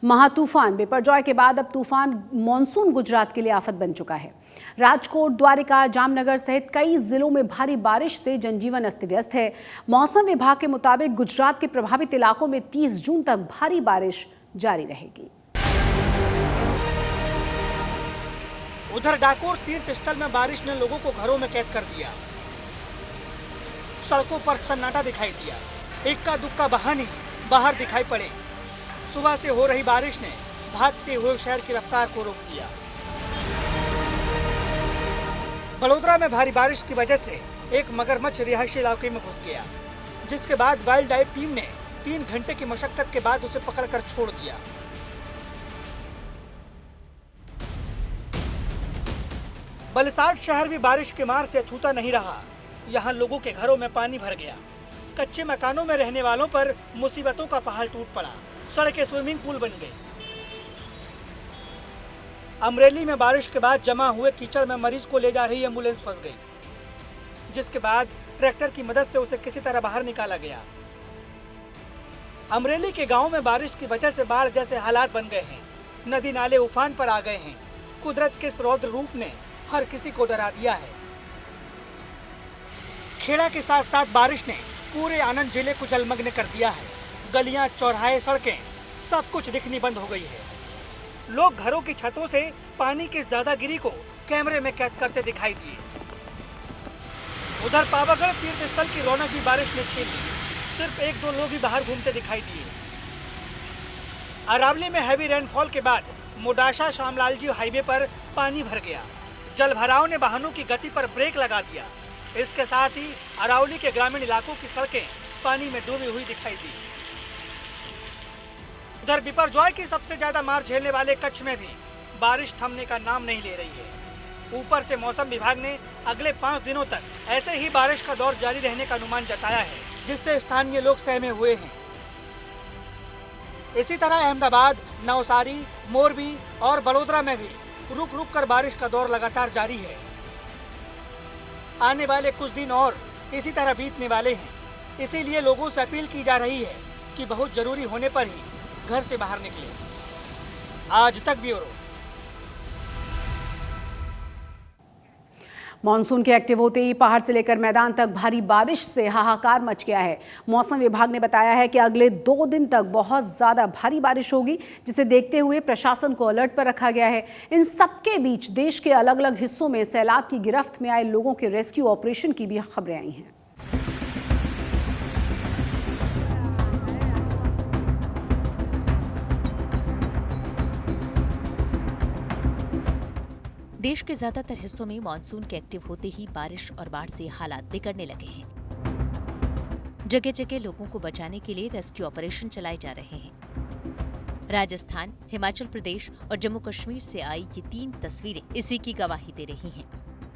महातूफान बिपरजॉय के बाद अब तूफान मॉनसून गुजरात के लिए आफत बन चुका है। राजकोट, द्वारिका, जामनगर सहित कई जिलों में भारी बारिश से जनजीवन अस्त व्यस्त है। मौसम विभाग के मुताबिक गुजरात के प्रभावित इलाकों में 30 जून तक भारी बारिश जारी रहेगी। उधर डाकोर तीर्थ स्थल में बारिश ने लोगों को घरों में कैद कर दिया। सड़कों पर सन्नाटा दिखाई दिया। इक्का दुक्का वाहन बाहर दिखाई पड़े। सुबह से हो रही बारिश ने भागते हुए शहर की रफ्तार को रोक दिया। बड़ोदरा में भारी बारिश की वजह से एक मगरमच्छ रिहायशी इलाके में घुस गया, जिसके बाद वाइल्ड लाइफ टीम ने 3 घंटे की मशक्कत के बाद उसे पकड़कर छोड़ दिया। वलसाड शहर भी बारिश के मार से अछूता नहीं रहा। यहाँ लोगों के घरों में पानी भर गया। कच्चे मकानों में रहने वालों पर मुसीबतों का पहाड़ टूट पड़ा। सड़कें स्विमिंग पूल बन गई। अमरेली में बारिश के बाद जमा हुए कीचड़ में मरीज को ले जा रही एम्बुलेंस फंस गई, जिसके बाद ट्रैक्टर की मदद से उसे किसी तरह बाहर निकाला गया। अमरेली के गांव में बारिश की वजह से बाढ़ जैसे हालात बन गए हैं। नदी नाले उफान पर आ गए हैं। कुदरत के इस रौद्र रूप ने हर किसी को डरा दिया है। खेड़ा के साथ साथ बारिश ने पूरे आनंद जिले को जलमग्न कर दिया है। गलियां, चौराहे, सड़कें सब कुछ दिखनी बंद हो गई है। लोग घरों की छतों से पानी की इस दादागिरी को कैमरे में कैद करते दिखाई दिए। उधर पावागढ़ तीर्थ स्थल की रौनक भी बारिश ने छीन ली। सिर्फ 1-2 लोग ही बाहर घूमते दिखाई दिए। अरावली में हैवी रेनफॉल के बाद मोडासा शामलालजी हाईवे पर पानी भर गया। जल भराव ने वाहनों की गति पर ब्रेक लगा दिया। इसके साथ ही अरावली के ग्रामीण इलाकों की सड़कें पानी में डूबी हुई दिखाई दी। उधर बिपरजॉय की सबसे ज्यादा मार झेलने वाले कच्छ में भी बारिश थमने का नाम नहीं ले रही है। ऊपर से मौसम विभाग ने अगले 5 दिनों तक ऐसे ही बारिश का दौर जारी रहने का अनुमान जताया है, जिससे स्थानीय लोग सहमे हुए हैं। इसी तरह अहमदाबाद, नवसारी, मोरबी और बड़ोदरा में भी रुक रुक कर बारिश का दौर लगातार जारी है। आने वाले कुछ दिन और इसी तरह बीतने वाले हैं। इसीलिए लोगों से अपील की जा रही है कि बहुत जरूरी होने पर ही घर से बाहर निकले। आज तक ब्यूरो। मॉनसून के एक्टिव होते ही पहाड़ से लेकर मैदान तक भारी बारिश से हाहाकार मच गया है। मौसम विभाग ने बताया है कि अगले 2 दिन तक बहुत ज्यादा भारी बारिश होगी, जिसे देखते हुए प्रशासन को अलर्ट पर रखा गया है। इन सबके बीच देश के अलग अलग हिस्सों में सैलाब की गिरफ्त में आए लोगों के रेस्क्यू ऑपरेशन की भी खबरें आई हैं। देश के ज्यादातर हिस्सों में मानसून के एक्टिव होते ही बारिश और बाढ़ से हालात बिगड़ने लगे हैं। जगह जगह लोगों को बचाने के लिए रेस्क्यू ऑपरेशन चलाए जा रहे हैं। राजस्थान, हिमाचल प्रदेश और जम्मू कश्मीर से आई ये 3 तस्वीरें इसी की गवाही दे रही हैं।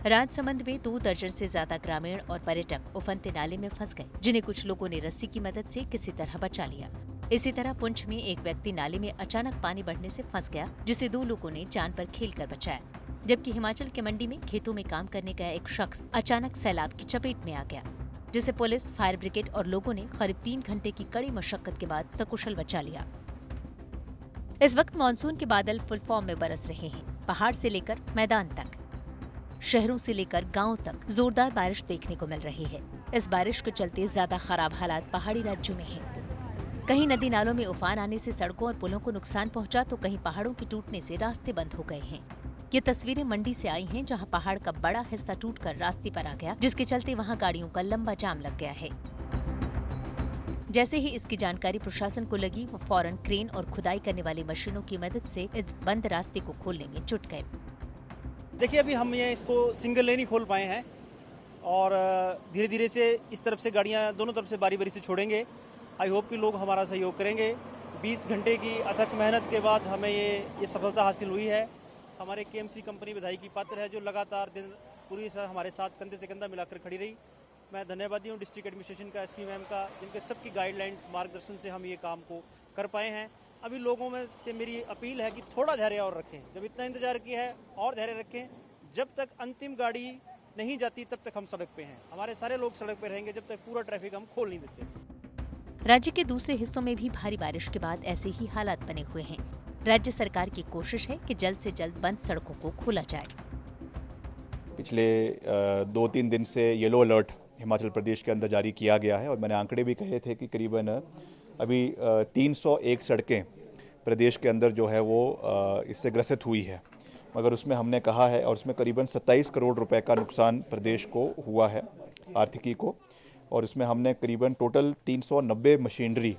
राजसमंद में 2 दर्जन से ज्यादा ग्रामीण और पर्यटक उफनते नाले में फंस गए, जिन्हें कुछ लोगों ने रस्सी की मदद से किसी तरह बचा लिया। इसी तरह पुंछ में एक व्यक्ति नाले में अचानक पानी बढ़ने से फंस गया, जिसे 2 लोगों ने जान पर खेलकर बचाया। जबकि हिमाचल के मंडी में खेतों में काम करने गया एक शख्स अचानक सैलाब की चपेट में आ गया, जिसे पुलिस, फायर ब्रिगेड और लोगों ने करीब 3 घंटे की कड़ी मशक्कत के बाद सकुशल बचा लिया। इस वक्त मानसून के बादल फुल फॉर्म में बरस रहे हैं। पहाड़ से लेकर मैदान तक, शहरों से लेकर गांव तक जोरदार बारिश देखने को मिल रही है। इस बारिश के चलते ज्यादा खराब हालात पहाड़ी राज्यों में हैं। कहीं नदी नालों में उफान आने से सड़कों और पुलों को नुकसान पहुंचा, तो कहीं पहाड़ों के टूटने से रास्ते बंद हो गए हैं। ये तस्वीरें मंडी से आई हैं, जहां पहाड़ का बड़ा हिस्सा टूटकर रास्ते पर आ गया, जिसके चलते वहां गाड़ियों का लंबा जाम लग गया है। जैसे ही इसकी जानकारी प्रशासन को लगी, वो फौरन क्रेन और खुदाई करने वाली मशीनों की मदद से इस बंद रास्ते को खोलने में जुट गए। देखिए, अभी हम ये इसको सिंगल लेन ही खोल पाए हैं और धीरे धीरे से इस तरफ से गाड़ियां दोनों तरफ से बारी बारी से छोड़ेंगे। आई होप कि लोग हमारा सहयोग करेंगे। 20 घंटे की अथक मेहनत के बाद हमें ये सफलता हासिल हुई है। हमारे केएमसी कंपनी बधाई की पात्र है, जो लगातार दिन पूरी हमारे साथ कंधे से कंधा मिलाकर खड़ी रही। मैं धन्यवादी हूँ डिस्ट्रिक्ट एडमिनिस्ट्रेशन का, एसपी मैम का, जिनके सबकी गाइडलाइंस, मार्गदर्शन से हम ये काम को कर पाए हैं। अभी लोगों में से मेरी अपील है कि थोड़ा धैर्य और रखें। जब इतना इंतजार किया है और धैर्य रखें। जब तक अंतिम गाड़ी नहीं जाती तब तक हम सड़क पे हैं। हमारे सारे लोग सड़क पे रहेंगे जब तक पूरा ट्रैफिक हम खोल नहीं देते। राज्य के दूसरे हिस्सों में भी भारी बारिश के बाद ऐसे ही हालात बने हुए हैं। राज्य सरकार की कोशिश है कि जल्द से जल्द बंद सड़कों को खोला जाए। पिछले 2-3 दिन से येलो अलर्ट हिमाचल प्रदेश के अंदर जारी किया गया है और मैंने आंकड़े भी कहे थे कि करीबन अभी 301 सड़कें प्रदेश के अंदर जो है वो इससे ग्रसित हुई है, मगर उसमें हमने कहा है और उसमें करीबन 27 करोड़ रुपए का नुकसान प्रदेश को हुआ है, आर्थिकी को। और इसमें हमने करीबन टोटल 390 मशीनरी,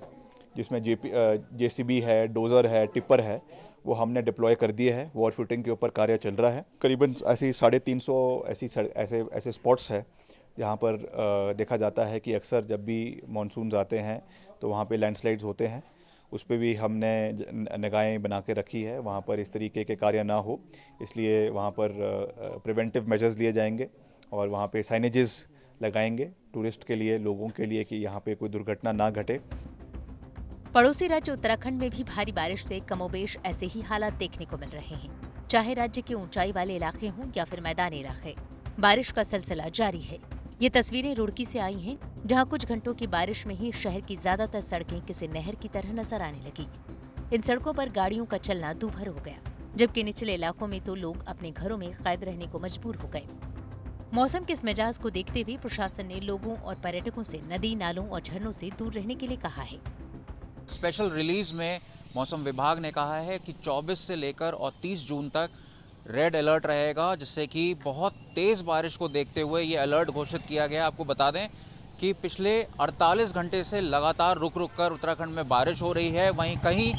जिसमें जेसीबी है, डोज़र है, टिपर है, वो हमने डिप्लॉय कर दिए हैं। वॉल फुटिंग के ऊपर कार्य चल रहा है। करीबन ऐसे 350 ऐसे स्पॉट्स है जहाँ पर देखा जाता है कि अक्सर जब भी मानसून आते हैं तो वहाँ पे लैंडस्लाइड्स होते हैं। उस पर भी हमने निगाहें बना के रखी है, वहाँ पर इस तरीके के कार्य ना हो, इसलिए वहाँ पर प्रिवेंटिव मेजर्स लिए जाएंगे और वहाँ पे साइनेजेस लगाएंगे टूरिस्ट के लिए, लोगों के लिए, कि यहाँ पे कोई दुर्घटना ना घटे। पड़ोसी राज्य उत्तराखंड में भी भारी बारिश से कमोबेश ऐसे ही हालात देखने को मिल रहे हैं। चाहे राज्य के ऊंचाई वाले इलाके हों या फिर मैदानी इलाके, बारिश का सिलसिला जारी है। ये तस्वीरें रुड़की से आई हैं, जहां कुछ घंटों की बारिश में ही शहर की ज्यादातर सड़कें किसी नहर की तरह नजर आने लगी। इन सड़कों पर गाड़ियों का चलना दूभर हो गया, जबकि निचले इलाकों में तो लोग अपने घरों में कैद रहने को मजबूर हो गए। मौसम के इस मिजाज को देखते हुए प्रशासन ने लोगों और पर्यटकों से नदी, नालों और झरनों से दूर रहने के लिए कहा है। स्पेशल रिलीज में मौसम विभाग ने कहा है कि 24 से लेकर और 30 जून तक रेड अलर्ट रहेगा, जिससे कि बहुत तेज़ बारिश को देखते हुए ये अलर्ट घोषित किया गया। आपको बता दें कि पिछले 48 घंटे से लगातार रुक रुक कर उत्तराखंड में बारिश हो रही है। वहीं कई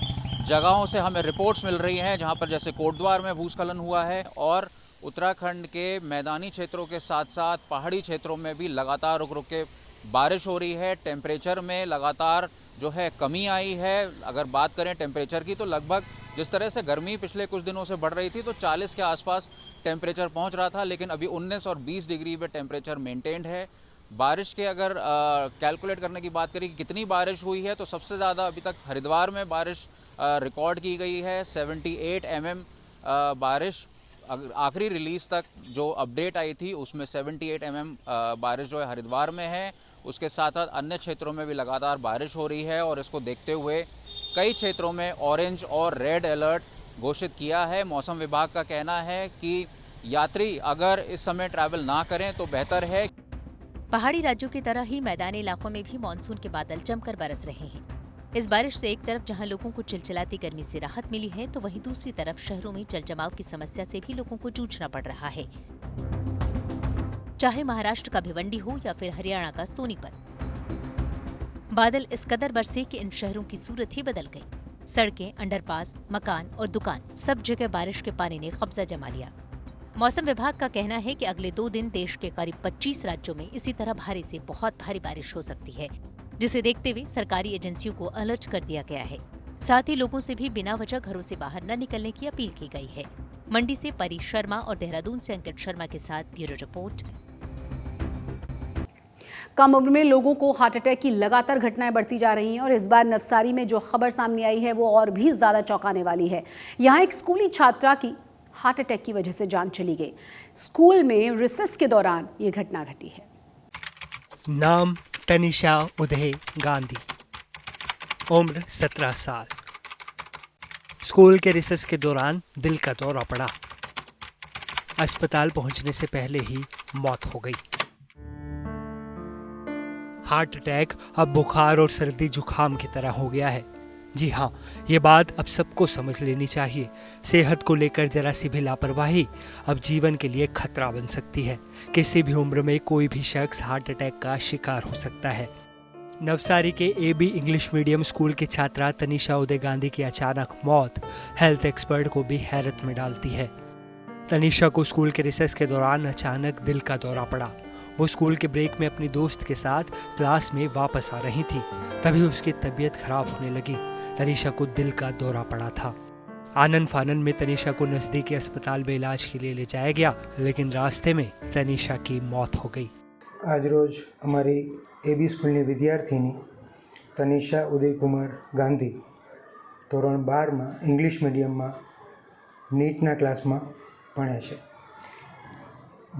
जगहों से हमें रिपोर्ट्स मिल रही हैं जहां पर जैसे कोटद्वार में भूस्खलन हुआ है और उत्तराखंड के मैदानी क्षेत्रों के साथ साथ पहाड़ी क्षेत्रों में भी लगातार रुक रुक के बारिश हो रही है। टेम्परेचर में लगातार जो है कमी आई है। अगर बात करें टेम्परेचर की तो लगभग जिस तरह से गर्मी पिछले कुछ दिनों से बढ़ रही थी तो 40 के आसपास टेम्परेचर पहुंच रहा था, लेकिन अभी 19 और 20 डिग्री पे टेम्परेचर मेंटेन्ड है। बारिश के अगर कैलकुलेट करने की बात करें कि कितनी बारिश हुई है तो सबसे ज़्यादा अभी तक हरिद्वार में बारिश रिकॉर्ड की गई है। 78 mm बारिश आखिरी रिलीज तक जो अपडेट आई थी उसमें 78 mm बारिश जो है हरिद्वार में है। उसके साथ साथ अन्य क्षेत्रों में भी लगातार बारिश हो रही है और इसको देखते हुए कई क्षेत्रों में ऑरेंज और रेड अलर्ट घोषित किया है। मौसम विभाग का कहना है कि यात्री अगर इस समय ट्रैवल ना करें तो बेहतर है। पहाड़ी राज्यों की तरह ही मैदानी इलाकों में भी मानसून के बादल जमकर बरस रहे हैं। इस बारिश से एक तरफ जहां लोगों को चिलचिलाती गर्मी से राहत मिली है, तो वहीं दूसरी तरफ शहरों में जलजमाव की समस्या से भी लोगों को जूझना पड़ रहा है। चाहे महाराष्ट्र का भिवंडी हो या फिर हरियाणा का सोनीपत, बादल इस कदर बरसे कि इन शहरों की सूरत ही बदल गई। सड़कें, अंडरपास, मकान और दुकान, सब जगह बारिश के पानी ने कब्जा जमा लिया। मौसम विभाग का कहना है कि अगले 2 दिन देश के करीब 25 राज्यों में इसी तरह भारी से बहुत भारी बारिश हो सकती है, जिसे देखते हुए सरकारी एजेंसियों को अलर्ट कर दिया गया है। साथ ही लोगों से भी बिना वजह घरों से बाहर न निकलने की अपील की गई है। मंडी से परी शर्मा और देहरादून से अंकित शर्मा के साथ ब्यूरो रिपोर्ट। कम उम्र में लोगों को हार्ट अटैक की लगातार घटनाएं बढ़ती जा रही हैं और इस बार नवसारी में जो खबर सामने आई है वो और भी ज्यादा चौंकाने वाली है। यहाँ एक स्कूली छात्रा की हार्ट अटैक की वजह से जान चली गई। स्कूल में रिसेस के दौरान ये घटना घटी है। नाम तनिषा उदय गांधी, उम्र 17 साल। स्कूल के रिसेस के दौरान दिल का दौरा पड़ा। अस्पताल पहुंचने से पहले ही मौत हो गई। हार्ट अटैक अब बुखार और सर्दी जुकाम की तरह हो गया है। जी हाँ, ये बात अब सबको समझ लेनी चाहिए। सेहत को लेकर जरा सी भी लापरवाही अब जीवन के लिए खतरा बन सकती है। किसी भी उम्र में कोई भी शख्स हार्ट अटैक का शिकार हो सकता है। नवसारी के AB इंग्लिश मीडियम स्कूल की छात्रा तनिषा उदय गांधी की अचानक मौत हेल्थ एक्सपर्ट को भी हैरत में डालती है। तनिषा को स्कूल के रिसेस के दौरान अचानक दिल का दौरा पड़ा। वो स्कूल के ब्रेक में अपनी दोस्त के साथ क्लास में वापस आ रही थी, तभी उसकी तबीयत खराब होने लगी। तनिषा को दिल का दौरा पड़ा था। आनन फानन में तनिषा को नजदीकी अस्पताल में इलाज के लिए ले जाया गया, लेकिन रास्ते में तनिषा की मौत हो गई। आज रोज અમારી AB સ્કૂલની વિદ્યાર્થીની તનિષા ઉદયકુમાર ગાંધી ધોરણ 12માં ઇંગ્લિશ મીડિયમમાં નીટના ક્લાસમાં ભણે છે।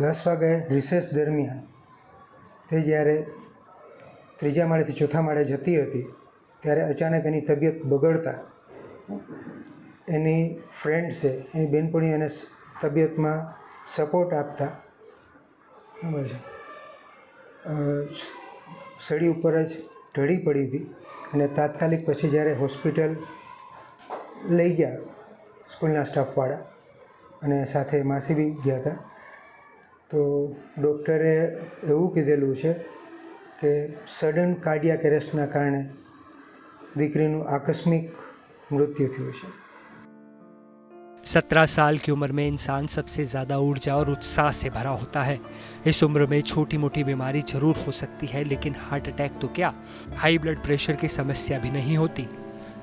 10 વાગે રિસેસ દરમિયાન તે જ્યારે ત્રીજા માળેથી ચોથા માળે જતી હતી ત્યારે અચાનક એની તબિયત બગડતા એની ફ્રેન્ડ્સે એની બેનપણી એને તબિયતમાં સપોર્ટ આપતા બરાબર છે સળી ઉપર જ ઢળી પડી હતી અને તાત્કાલિક પછી જ્યારે હોસ્પિટલ લઈ ગયા સ્કૂલના સ્ટાફવાળા અને સાથે માસી બી ગયા હતા તો ડૉક્ટરે એવું કીધેલું છે કે સડન કાર્ડિયાક એરેસ્ટના કારણે દીકરીનું આકસ્મિક મૃત્યુ થયું છે। 17 साल की उम्र में इंसान सबसे ज़्यादा ऊर्जा और उत्साह से भरा होता है। इस उम्र में छोटी मोटी बीमारी जरूर हो सकती है, लेकिन हार्ट अटैक तो क्या, हाई ब्लड प्रेशर की समस्या भी नहीं होती।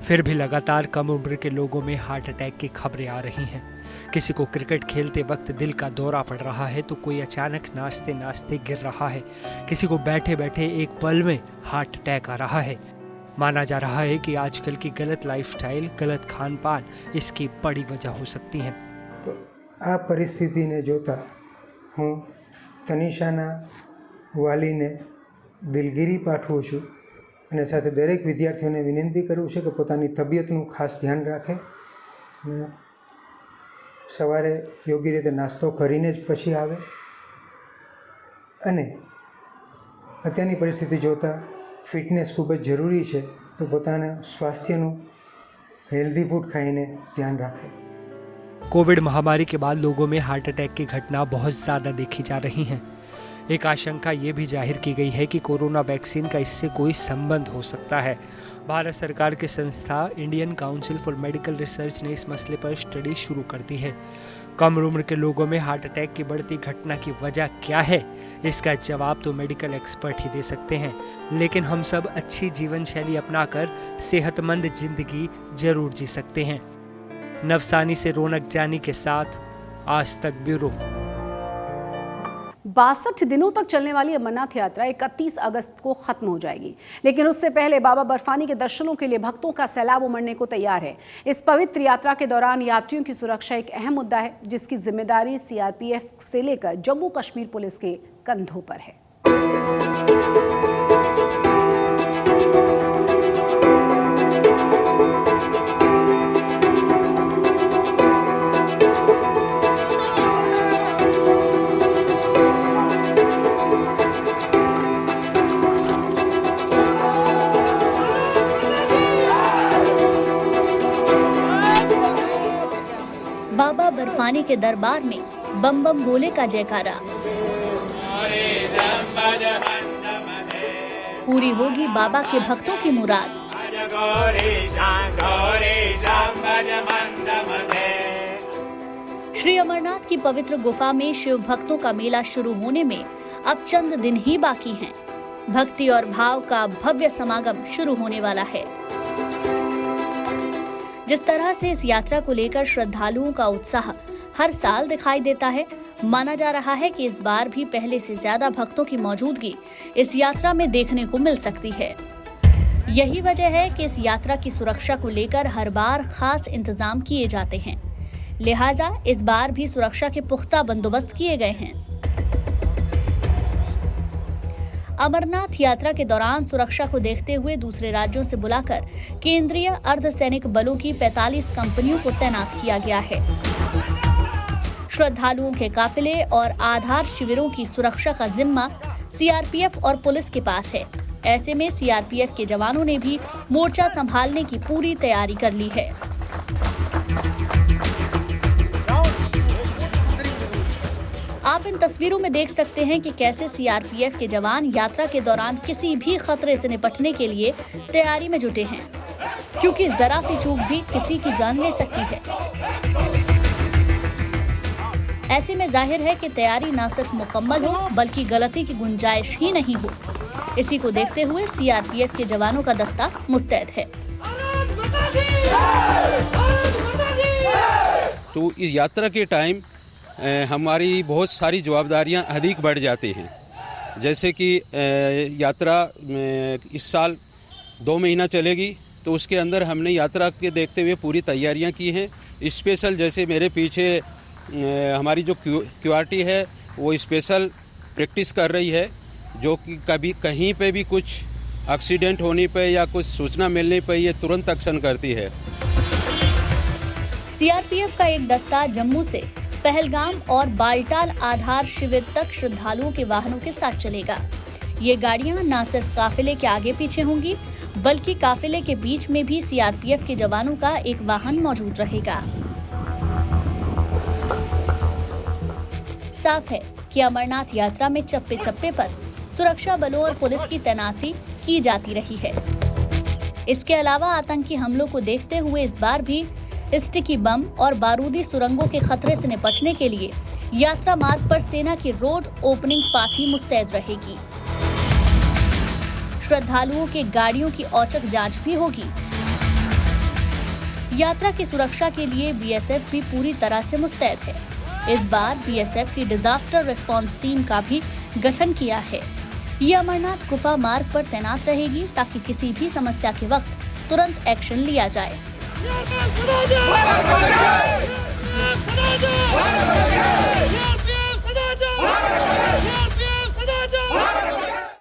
फिर भी लगातार कम उम्र के लोगों में हार्ट अटैक की खबरें आ रही हैं। किसी को क्रिकेट खेलते वक्त दिल का दौरा पड़ रहा है तो कोई अचानक नाचते नाचते गिर रहा है, किसी को बैठे बैठे एक पल में हार्ट अटैक आ रहा है। माना जा रहा है कि आजकल की गलत लाइफस्टाइल, गलत खान पान इसकी बड़ी वजह हो सकती है। तो आ परिस्थिति ने जोता हूँ तनिषाना वालीने दिलगीरी पाठवुं छुं અને સાથે દરેક વિદ્યાર્થીઓને વિનંતી કરું છું કે પોતાની તબિયતનું ખાસ ધ્યાન રાખે અને સવારે યોગ્ય રીતે નાસ્તો કરીને જ પછી આવે અને અત્યારની પરિસ્થિતિ જોતાં ફિટનેસ ખૂબ જ જરૂરી છે તો પોતાના સ્વાસ્થ્યનું હેલ્ધી ફૂડ ખાઈને ધ્યાન રાખે। कोविड महामारी के बाद लोगों में हार्ट अटैक की घटना बहुत ज़्यादा देखी जा रही हैं। एक आशंका ये भी जाहिर की गई है कि कोरोना वैक्सीन का इससे कोई संबंध हो सकता है। भारत सरकार की संस्था Indian council for medical research ने इस मसले पर स्टडी शुरू कर दी है। कम उम्र के लोगों में हार्ट अटैक की बढ़ती घटना की वजह क्या है, इसका जवाब तो मेडिकल एक्सपर्ट ही दे सकते हैं, लेकिन हम सब अच्छी जीवन शैली अपनाकर सेहतमंद जिंदगी जरूर जी सकते हैं। नवसानी से रौनक जानी के साथ आज तक ब्यूरो। 62 दिनों तक चलने वाली अमरनाथ यात्रा 31 अगस्त को खत्म हो जाएगी, लेकिन उससे पहले बाबा बर्फानी के दर्शनों के लिए भक्तों का सैलाब उमड़ने को तैयार है। इस पवित्र यात्रा के दौरान यात्रियों की सुरक्षा एक अहम मुद्दा है, जिसकी जिम्मेदारी सीआरपीएफ से लेकर जम्मू कश्मीर पुलिस के कंधों पर है। बाबा बर्फानी के दरबार में बम बम बोले का जयकारा। पूरी होगी बाबा के भक्तों की मुराद। श्री अमरनाथ की पवित्र गुफा में शिव भक्तों का मेला शुरू होने में अब चंद दिन ही बाकी हैं। भक्ति और भाव का भव्य समागम शुरू होने वाला है। जिस तरह से इस यात्रा को लेकर श्रद्धालुओं का उत्साह हर साल दिखाई देता है, माना जा रहा है कि इस बार भी पहले से ज्यादा भक्तों की मौजूदगी इस यात्रा में देखने को मिल सकती है। यही वजह है कि इस यात्रा की सुरक्षा को लेकर हर बार खास इंतजाम किए जाते हैं। लिहाजा इस बार भी सुरक्षा के पुख्ता बंदोबस्त किए गए हैं। अमरनाथ यात्रा के दौरान सुरक्षा को देखते हुए दूसरे राज्यों से बुलाकर केंद्रीय अर्धसैनिक बलों की 45 कंपनियों को तैनात किया गया है। श्रद्धालुओं के काफिले और आधार शिविरों की सुरक्षा का जिम्मा सीआरपीएफ और पुलिस के पास है। ऐसे में सीआरपीएफ के जवानों ने भी मोर्चा संभालने की पूरी तैयारी कर ली है। आप इन तस्वीरों में देख सकते हैं कि कैसे सीआरपीएफ के जवान यात्रा के दौरान किसी भी खतरे से निपटने के लिए तैयारी में जुटे हैं, क्योंकि जरा सी चूक भी किसी की जान ले सकती है। ऐसे में जाहिर है कि तैयारी न सिर्फ मुकम्मल हो बल्कि गलती की गुंजाइश ही नहीं हो। इसी को देखते हुए सीआरपीएफ के जवानों का दस्ता मुस्तैद है। तो इस यात्रा के टाइम हमारी बहुत सारी जवाबदारियां अधिक बढ़ जाती हैं। जैसे कि यात्रा इस साल 2 महीना चलेगी, तो उसके अंदर हमने यात्रा के देखते हुए पूरी तैयारियां की हैं। स्पेशल जैसे मेरे पीछे हमारी जो क्यूआरटी है वो स्पेशल प्रैक्टिस कर रही है, जो कि कभी कहीं पे भी कुछ एक्सीडेंट होने पे या कुछ सूचना मिलने पे ये तुरंत एक्शन करती है। सीआरपीएफ का एक दस्ता जम्मू से पहलगाम और बालटाल आधार शिविर तक श्रद्धालुओं के वाहनों के साथ चलेगा। ये गाड़ियां न सिर्फ काफिले के आगे पीछे होंगी, बल्कि काफिले के बीच में भी सीआरपीएफ के जवानों का एक वाहन मौजूद रहेगा। साफ है कि अमरनाथ यात्रा में चप्पे चप्पे पर सुरक्षा बलों और पुलिस की तैनाती की जाती रही है। इसके अलावा आतंकी हमलों को देखते हुए इस बार भी स्टिकी बम और बारूदी सुरंगों के खतरे से निपटने के लिए यात्रा मार्ग पर सेना की रोड ओपनिंग पार्टी मुस्तैद रहेगी। श्रद्धालुओं के गाड़ियों की औचक जांच भी होगी। यात्रा की सुरक्षा के लिए बीएसएफ भी पूरी तरह से मुस्तैद है। इस बार बीएसएफ की डिजास्टर रिस्पांस टीम का भी गठन किया है। ये अमरनाथ गुफा मार्ग पर तैनात रहेगी ताकि किसी भी समस्या के वक्त तुरंत एक्शन लिया जाए।